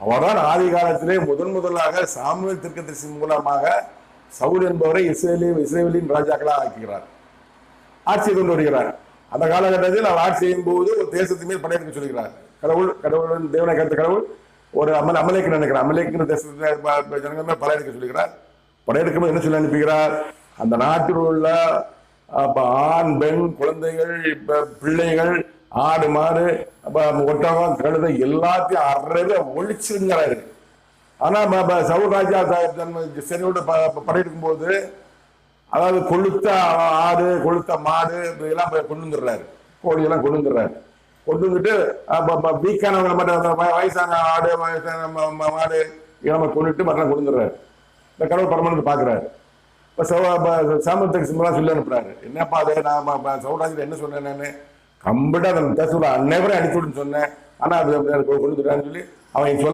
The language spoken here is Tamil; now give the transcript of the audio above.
அவர்தான் ஆதி காலத்திலே முதலாக சாமுவேல் தீர்க்கதரிசி மூலமாக சவுல் என்பவரை இஸ்ரேலின் ராஜாக்களாக ஆக்குகிறார், ஆட்சியை கொண்டு வருகிறார். அந்த காலகட்டத்தில் அவர் ஆட்சி செய்யும் போது ஒரு தேசத்தின் மேல் படையெடுக்க சொல்கிறார். கடவுள் தேவனை கருத்து கடவுள் ஒரு அமலேக்கு நினைக்கிறார். அமலேக்கு தேசத்தை ஜனங்கள் மேல் படையெடுக்க சொல்கிறார். படையெடுக்கும் என்ன சொல்லி அனுப்புகிறார்? அந்த நாட்டில் உள்ள ஆண் பெண் குழந்தைகள் பிள்ளைகள் ஆடு மாடு ஒட்டகம் கழுதை எல்லாத்தையும் அறவே ஒழிச்சுங்கிறாரு. ஆனா சவுல் ராஜா சென்னையோட படையெடுக்கும் போது அதாவது கொளுத்த ஆடு கொளுத்த மாடு இதெல்லாம் கொண்டு வந்துடுறாரு, கோழியெல்லாம் கொண்டு வந்துடுறாரு. கொண்டு வந்துட்டு வீக்கானவங்க மட்டும் வயசான ஆடு வயசான மாடு இதெல்லாம் கொண்டுட்டு மற்ற கொண்டு வந்துடுறாரு. இந்த கடவுள் பரமானது பாக்குறாரு. இப்ப சாமர்த்திய சிம்பலாம் சொல்லி அனுப்புறாரு. என்னப்பா அது நான் சவுராஜில் என்ன சொன்னேன், நான் கம்பிட்டு அதை அன்னைவரை அனுப்பிவிடுன்னு சொன்னேன், ஆனா அது கொண்டு வந்துடுறான்னு சொல்லி அவன்